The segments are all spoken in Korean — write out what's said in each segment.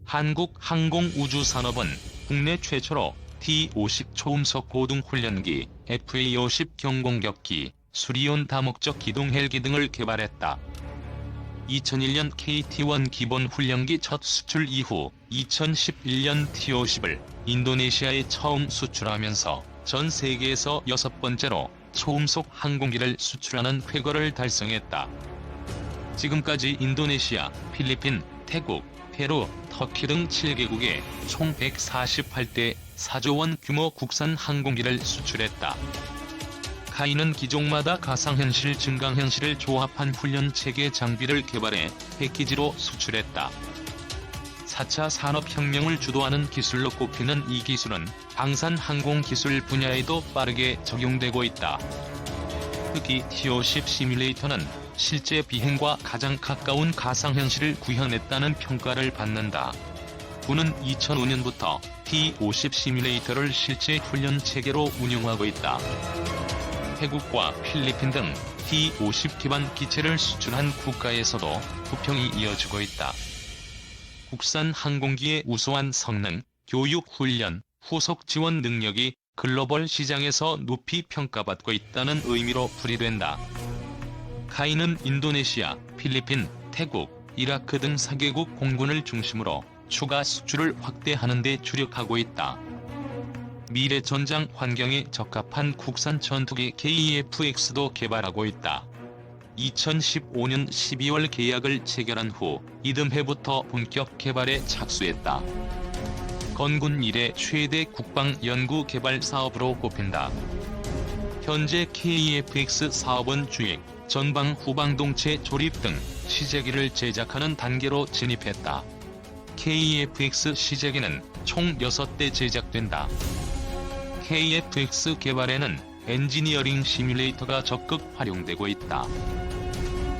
한국항공우주산업은 국내 최초로 T-50 초음속 고등훈련기, FA-50 경공격기, 수리온 다목적 기동 헬기 등을 개발했다. 2001년 KT-1 기본훈련기 첫 수출 이후 2011년 T-50을 인도네시아에 처음 수출하면서 전 세계에서 6번째로 초음속 항공기를 수출하는 쾌거를 달성했다. 지금까지 인도네시아, 필리핀, 태국, 페루, 터키 등 7개국에 총 148대 4조 원 규모 국산 항공기를 수출했다. 카이는 기종마다 가상현실, 증강현실을 조합한 훈련체계 장비를 개발해 패키지로 수출했다. 4차 산업혁명을 주도하는 기술로 꼽히는 이 기술은 방산항공기술 분야에도 빠르게 적용되고 있다. 특히 T-50 시뮬레이터는 실제 비행과 가장 가까운 가상현실을 구현했다는 평가를 받는다. 군은 2005년부터 T-50 시뮬레이터를 실제 훈련체계로 운용하고 있다. 태국과 필리핀 등 T-50 기반 기체를 수출한 국가에서도 부평이 이어지고 있다. 국산 항공기의 우수한 성능, 교육 훈련, 후속 지원 능력이 글로벌 시장에서 높이 평가받고 있다는 의미로 풀이된다. 카이는 인도네시아, 필리핀, 태국, 이라크 등 4개국 공군을 중심으로 추가 수출을 확대하는 데 주력하고 있다. 미래 전장 환경에 적합한 국산 전투기 KF-X도 개발하고 있다. 2015년 12월 계약을 체결한 후 이듬해부터 본격 개발에 착수했다. 건군 이래 최대 국방 연구 개발 사업으로 꼽힌다. 현재 KF-X 사업은 주액, 전방 후방동체 조립 등 시제기를 제작하는 단계로 진입했다. KF-X 시제기는 총 6대 제작된다. KF-X 개발에는 엔지니어링 시뮬레이터가 적극 활용되고 있다.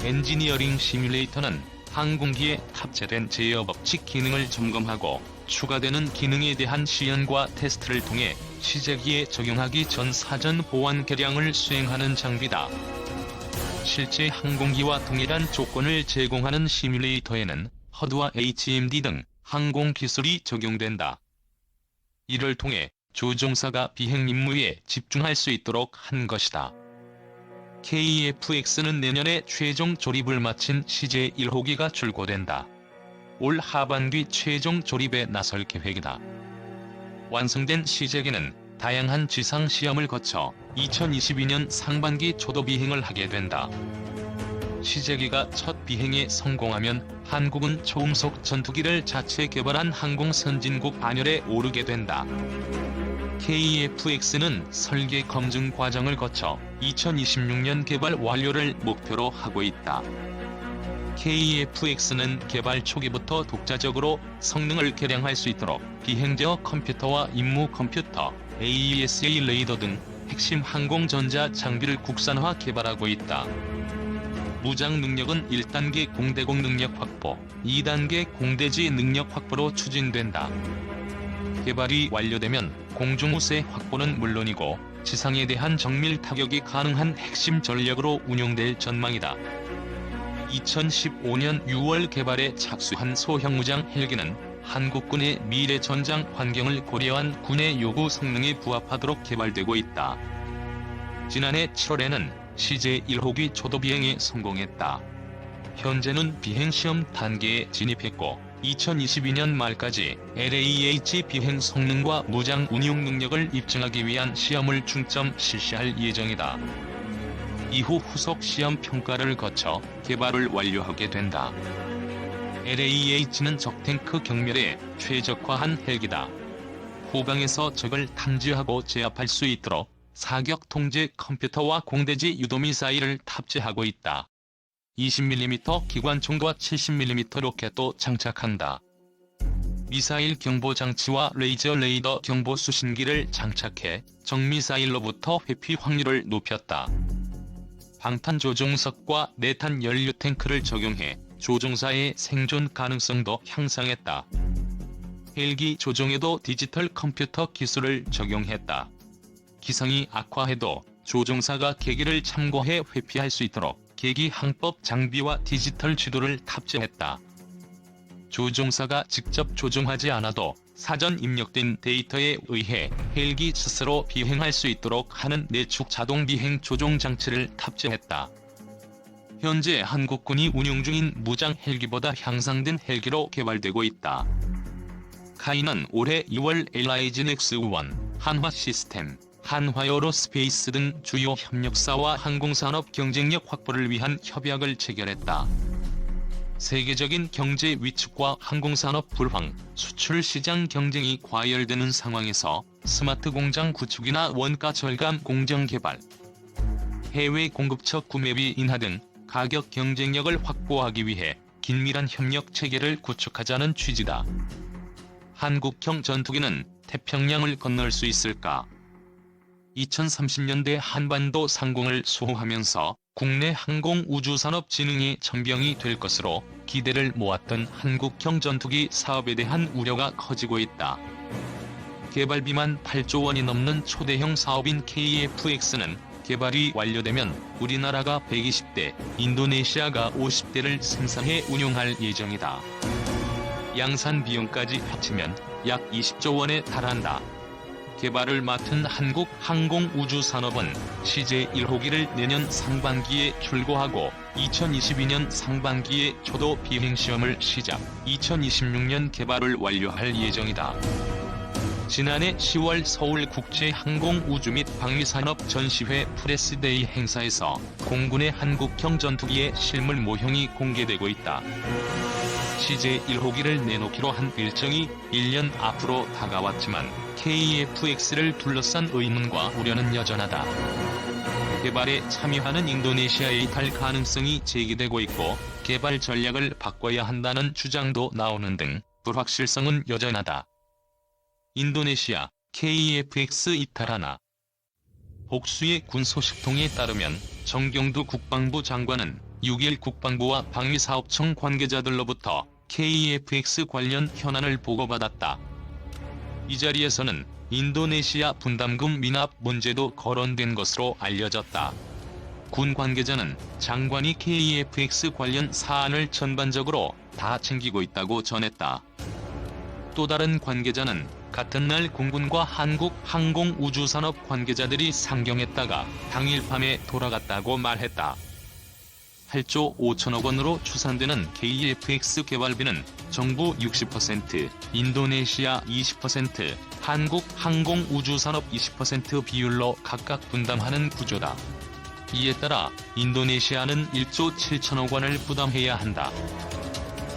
엔지니어링 시뮬레이터는 항공기에 탑재된 제어 법칙 기능을 점검하고 추가되는 기능에 대한 시연과 테스트를 통해 시제기에 적용하기 전 사전 보안 계량을 수행하는 장비다. 실제 항공기와 동일한 조건을 제공하는 시뮬레이터에는 허드와 HMD 등 항공 기술이 적용된다. 이를 통해 조종사가 비행 임무에 집중할 수 있도록 한 것이다. KF-X는 내년에 최종 조립을 마친 CJ1호기가 출고된다. 올 하반기 최종 조립에 나설 계획이다. 완성된 시제기는 다양한 지상 시험을 거쳐 2022년 상반기 초도 비행을 하게 된다. 시제기가 첫 비행에 성공하면 한국은 초음속 전투기를 자체 개발한 항공 선진국 반열에 오르게 된다. KF-X는 설계 검증 과정을 거쳐 2026년 개발 완료를 목표로 하고 있다. KF-X는 개발 초기부터 독자적으로 성능을 개량할 수 있도록 비행제어 컴퓨터와 임무 컴퓨터, AESA 레이더 등 핵심 항공전자 장비를 국산화 개발하고 있다. 무장 능력은 1단계 공대공 능력 확보, 2단계 공대지 능력 확보로 추진된다. 개발이 완료되면 공중우세 확보는 물론이고 지상에 대한 정밀 타격이 가능한 핵심 전력으로 운용될 전망이다. 2015년 6월 개발에 착수한 소형무장 헬기는 한국군의 미래 전장 환경을 고려한 군의 요구 성능에 부합하도록 개발되고 있다. 지난해 7월에는 CJ1호기 초도 비행에 성공했다. 현재는 비행시험 단계에 진입했고 2022년 말까지 LAH 비행 성능과 무장 운용 능력을 입증하기 위한 시험을 중점 실시할 예정이다. 이후 후속 시험 평가를 거쳐 개발을 완료하게 된다. LAH는 적탱크 경멸에 최적화한 헬기다. 후방에서 적을 탐지하고 제압할 수 있도록 사격 통제 컴퓨터와 공대지 유도미사일을 탑재하고 있다. 20mm 기관총과 70mm 로켓도 장착한다. 미사일 경보장치와 레이저 레이더 경보 수신기를 장착해 적미사일로부터 회피 확률을 높였다. 방탄 조종석과 내탄 연료 탱크를 적용해 조종사의 생존 가능성도 향상했다. 헬기 조종에도 디지털 컴퓨터 기술을 적용했다. 기상이 악화해도 조종사가 계기를 참고해 회피할 수 있도록 계기 항법 장비와 디지털 지도를 탑재했다. 조종사가 직접 조종하지 않아도 사전 입력된 데이터에 의해 헬기 스스로 비행할 수 있도록 하는 내축 자동 비행 조종 장치를 탑재했다. 현재 한국군이 운용 중인 무장 헬기보다 향상된 헬기로 개발되고 있다. 카이는 올해 2월 LIG 넥스1, 한화 시스템, 한화에어로스페이스 등 주요 협력사와 항공산업 경쟁력 확보를 위한 협약을 체결했다. 세계적인 경제 위축과 항공산업 불황, 수출 시장 경쟁이 과열되는 상황에서 스마트 공장 구축이나 원가 절감 공정 개발, 해외 공급처 구매비 인하 등 가격 경쟁력을 확보하기 위해 긴밀한 협력 체계를 구축하자는 취지다. 한국형 전투기는 태평양을 건널 수 있을까? 2030년대 한반도 상공을 수호하면서 국내 항공우주산업 진흥의 전병이 될 것으로 기대를 모았던 한국형 전투기 사업에 대한 우려가 커지고 있다. 개발비만 8조 원이 넘는 초대형 사업인 KF-X는 개발이 완료되면 우리나라가 120대, 인도네시아가 50대를 생산해 운용할 예정이다. 양산 비용까지 합치면 약 20조 원에 달한다. 개발을 맡은 한국항공우주산업은 CJ1호기를 내년 상반기에 출고하고 2022년 상반기에 초도 비행시험을 시작, 2026년 개발을 완료할 예정이다. 지난해 10월 서울국제항공우주 및 방위산업 전시회 프레스데이 행사에서 공군의 한국형 전투기의 실물 모형이 공개되고 있다. CJ1호기를 내놓기로 한 일정이 1년 앞으로 다가왔지만 KF-X를 둘러싼 의문과 우려는 여전하다. 개발에 참여하는 인도네시아에 달 가능성이 제기되고 있고 개발 전략을 바꿔야 한다는 주장도 나오는 등 불확실성은 여전하다. 인도네시아 KF-X 이탈하나? 복수의 군 소식통에 따르면 정경두 국방부 장관은 6일 국방부와 방위사업청 관계자들로부터 KF-X 관련 현안을 보고받았다. 이 자리에서는 인도네시아 분담금 미납 문제도 거론된 것으로 알려졌다. 군 관계자는 장관이 KF-X 관련 사안을 전반적으로 다 챙기고 있다고 전했다. 또 다른 관계자는 같은 날 공군과 한국항공우주산업 관계자들이 상경했다가 당일 밤에 돌아갔다고 말했다. 8조 5천억 원으로 추산되는 KF-X 개발비는 정부 60%, 인도네시아 20%, 한국항공우주산업 20% 비율로 각각 분담하는 구조다. 이에 따라 인도네시아는 1조 7천억 원을 부담해야 한다.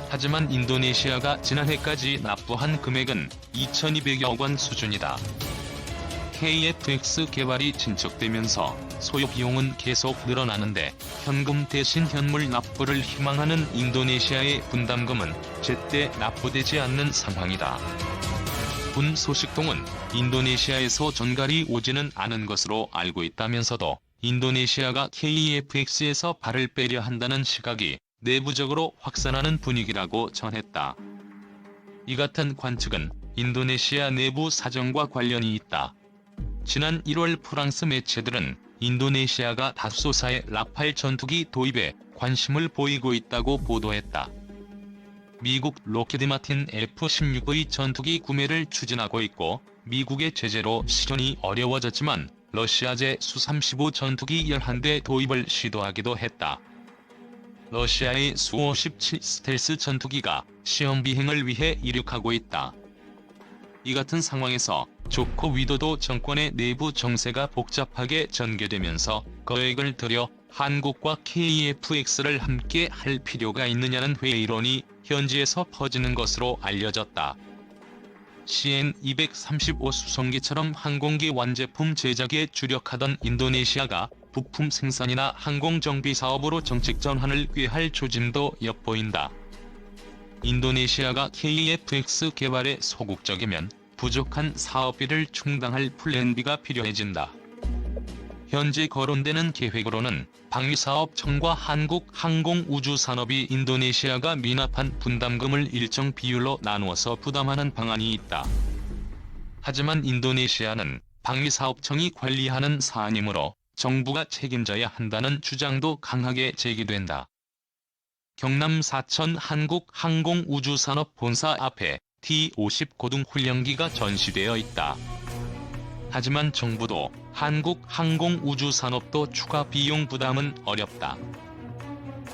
하지만 인도네시아가 지난해까지 납부한 금액은 2,200여 원 수준이다. KF-X 개발이 진척되면서 소요 비용은 계속 늘어나는데 현금 대신 현물 납부를 희망하는 인도네시아의 분담금은 제때 납부되지 않는 상황이다. 군 소식통은 인도네시아에서 전갈이 오지는 않은 것으로 알고 있다면서도 인도네시아가 KF-X에서 발을 빼려 한다는 시각이 내부적으로 확산하는 분위기라고 전했다. 이 같은 관측은 인도네시아 내부 사정과 관련이 있다. 지난 1월 프랑스 매체들은 인도네시아가 다소사의 라팔 전투기 도입에 관심을 보이고 있다고 보도했다. 미국 로키드 마틴 F-16의 전투기 구매를 추진하고 있고 미국의 제재로 실현이 어려워졌지만 러시아제 수-35 전투기 11대 도입을 시도하기도 했다. 러시아의 수-57 스텔스 전투기가 시험 비행을 위해 이륙하고 있다. 이 같은 상황에서 조코 위도도 정권의 내부 정세가 복잡하게 전개되면서 거액을 들여 한국과 KF-X를 함께 할 필요가 있느냐는 회의론이 현지에서 퍼지는 것으로 알려졌다. CN-235 수송기처럼 항공기 완제품 제작에 주력하던 인도네시아가 부품 생산이나 항공정비 사업으로 정책 전환을 꾀할 조짐도 엿보인다. 인도네시아가 KF-X 개발에 소극적이면 부족한 사업비를 충당할 플랜 B가 필요해진다. 현재 거론되는 계획으로는 방위사업청과 한국항공우주산업이 인도네시아가 미납한 분담금을 일정 비율로 나누어서 부담하는 방안이 있다. 하지만 인도네시아는 방위사업청이 관리하는 사안이므로 정부가 책임져야 한다는 주장도 강하게 제기된다. 경남 사천 한국항공우주산업본사 앞에 T-50 고등훈련기가 전시되어 있다. 하지만 정부도 한국항공우주산업도 추가 비용 부담은 어렵다.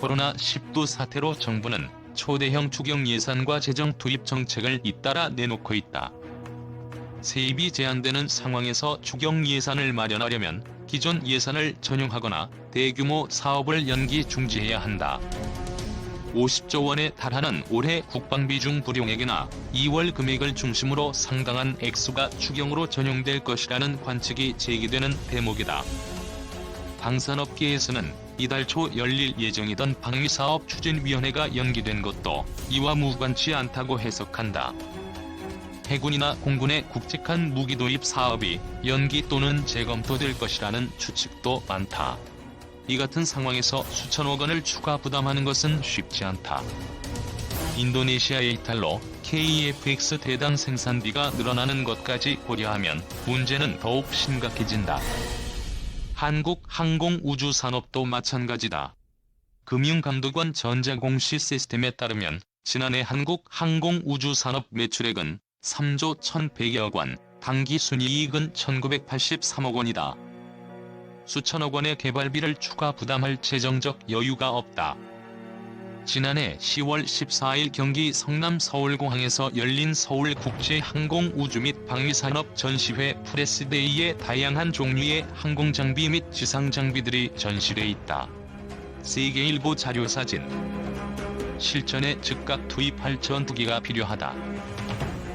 코로나19 사태로 정부는 초대형 추경 예산과 재정 투입 정책을 잇따라 내놓고 있다. 세입이 제한되는 상황에서 추경 예산을 마련하려면 기존 예산을 전용하거나 대규모 사업을 연기 중지해야 한다. 50조 원에 달하는 올해 국방비 중 불용액이나 2월 금액을 중심으로 상당한 액수가 추경으로 전용될 것이라는 관측이 제기되는 대목이다. 방산업계에서는 이달 초 열릴 예정이던 방위사업 추진위원회가 연기된 것도 이와 무관치 않다고 해석한다. 해군이나 공군의 굵직한 무기 도입 사업이 연기 또는 재검토될 것이라는 추측도 많다. 이 같은 상황에서 수천억 원을 추가 부담하는 것은 쉽지 않다. 인도네시아의 이탈로 KF-X 대당 생산비가 늘어나는 것까지 고려하면 문제는 더욱 심각해진다. 한국항공우주산업도 마찬가지다. 금융감독원 전자공시 시스템에 따르면 지난해 한국항공우주산업 매출액은 3조 1,100여 원, 당기순이익은 1,983억 원이다. 수천억 원의 개발비를 추가 부담할 재정적 여유가 없다. 지난해 10월 14일 경기 성남 서울공항에서 열린 서울국제항공우주 및 방위산업 전시회 프레스데이에 다양한 종류의 항공장비 및 지상장비들이 전시돼 있다. 세계일보 자료사진. 실전에 즉각 투입할 전투기가 필요하다.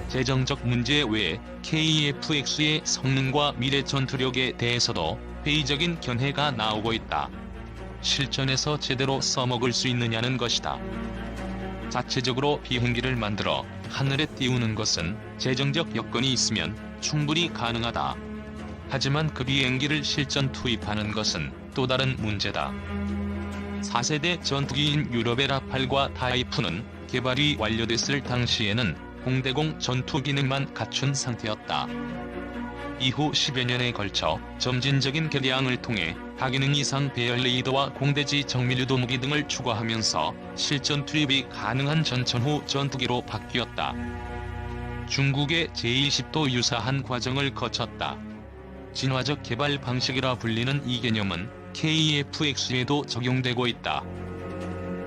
재정적 문제 외에 KF-X의 성능과 미래 전투력에 대해서도 회의적인 견해가 나오고 있다. 실전에서 제대로 써먹을 수 있느냐는 것이다. 자체적으로 비행기를 만들어 하늘에 띄우는 것은 재정적 여건이 있으면 충분히 가능하다. 하지만 그 비행기를 실전 투입하는 것은 또 다른 문제다. 4세대 전투기인 유럽의 라팔과 타이푼은 개발이 완료됐을 당시에는 공대공 전투 기능만 갖춘 상태였다. 이후 10여 년에 걸쳐 점진적인 개량을 통해 다기능 이상 배열 레이더와 공대지 정밀유도 무기 등을 추가하면서 실전 투입이 가능한 전천후 전투기로 바뀌었다. 중국의 제20도 유사한 과정을 거쳤다. 진화적 개발 방식이라 불리는 이 개념은 KF-X에도 적용되고 있다.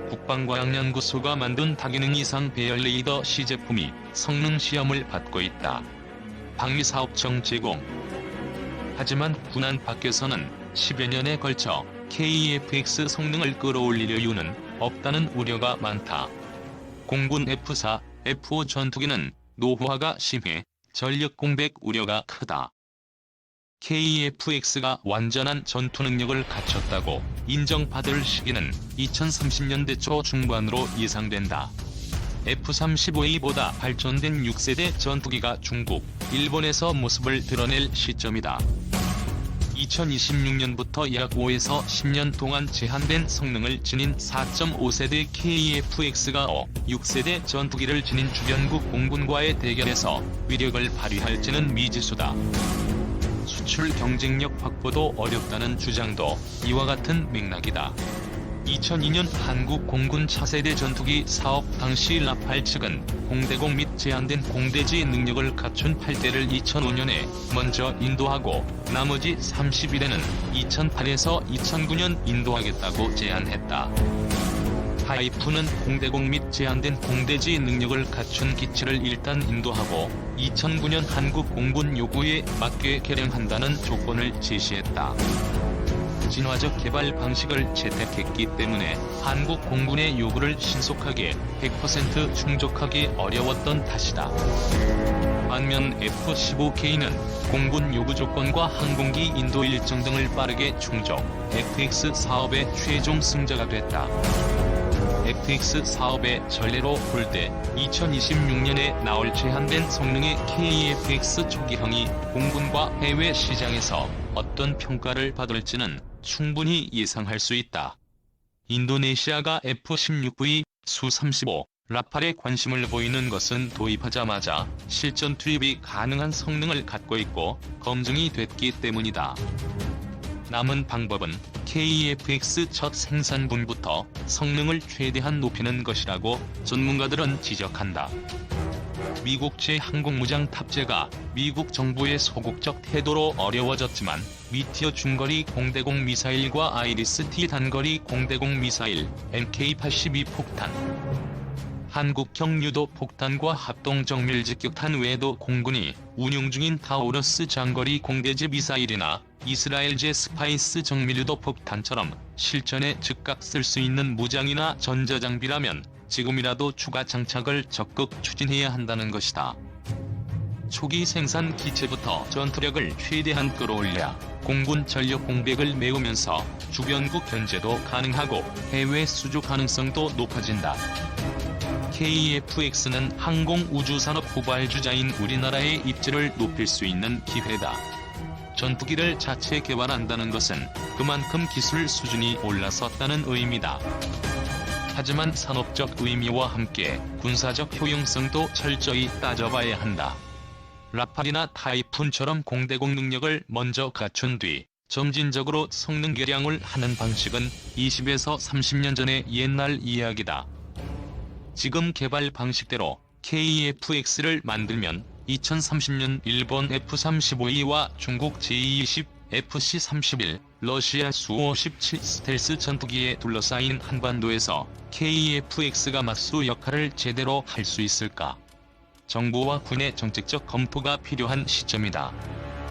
국방과학연구소가 만든 다기능 이상 배열 레이더 시제품이 성능 시험을 받고 있다. 방위사업청 제공. 하지만 군안 밖에서는 10여 년에 걸쳐 KF-X 성능을 끌어올릴 여유는 없다는 우려가 많다. 공군 F4, F5 전투기는 노후화가 심해 전력 공백 우려가 크다. KF-X가 완전한 전투 능력을 갖췄다고 인정받을 시기는 2030년대 초 중반으로 예상된다. F-35A보다 발전된 6세대 전투기가 중국, 일본에서 모습을 드러낼 시점이다. 2026년부터 약 5에서 10년 동안 제한된 성능을 지닌 4.5세대 KF-X가 6세대 전투기를 지닌 주변국 공군과의 대결에서 위력을 발휘할지는 미지수다. 수출 경쟁력 확보도 어렵다는 주장도 이와 같은 맥락이다. 2002년 한국 공군 차세대 전투기 사업 당시 라팔 측은 공대공 및 제한된 공대지 능력을 갖춘 8대를 2005년에 먼저 인도하고 나머지 31대는 2008에서 2009년 인도하겠다고 제안했다. 타이푼은 공대공 및 제한된 공대지 능력을 갖춘 기체를 일단 인도하고 2009년 한국 공군 요구에 맞게 개량한다는 조건을 제시했다. 진화적 개발 방식을 채택했기 때문에 한국 공군의 요구를 신속하게 100% 충족하기 어려웠던 탓이다. 반면 F-15K는 공군 요구 조건과 항공기 인도 일정 등을 빠르게 충족, FX 사업의 최종 승자가 됐다. FX 사업의 전례로 볼 때 2026년에 나올 제한된 성능의 KF-X 초기형이 공군과 해외 시장에서 어떤 평가를 받을지는 충분히 예상할 수 있다. 인도네시아가 F-16V, 수-35, 라팔에 관심을 보이는 것은 도입하자마자 실전 투입이 가능한 성능을 갖고 있고 검증이 됐기 때문이다. 남은 방법은 KF-X 첫 생산분부터 성능을 최대한 높이는 것이라고 전문가들은 지적한다. 미국 제-항공무장 탑재가 미국 정부의 소극적 태도로 어려워졌지만 미티어 중거리 공대공 미사일과 아이리스-T 단거리 공대공 미사일, MK-82 폭탄, 한국형 유도 폭탄과 합동 정밀 직격탄 외에도 공군이 운용 중인 타우러스 장거리 공대지 미사일이나 이스라엘제 스파이스 정밀 유도 폭탄처럼 실전에 즉각 쓸 수 있는 무장이나 전자장비라면 지금이라도 추가 장착을 적극 추진해야 한다는 것이다. 초기 생산 기체부터 전투력을 최대한 끌어올려 공군 전력 공백을 메우면서 주변국 견제도 가능하고 해외 수주 가능성도 높아진다. KF-X는 항공우주산업 후발주자인 우리나라의 입지를 높일 수 있는 기회다. 전투기를 자체 개발한다는 것은 그만큼 기술 수준이 올라섰다는 의미다. 하지만 산업적 의미와 함께 군사적 효용성도 철저히 따져봐야 한다. 라팔이나 타이푼처럼 공대공 능력을 먼저 갖춘 뒤 점진적으로 성능 개량을 하는 방식은 20에서 30년 전의 옛날 이야기다. 지금 개발 방식대로 KF-X를 만들면 2030년 일본 F-35E와 중국 J-20, FC-31, 러시아 Su-57 스텔스 전투기에 둘러싸인 한반도에서 KF-X가 맞수 역할을 제대로 할 수 있을까? 정부와 군의 정책적 검토가 필요한 시점이다.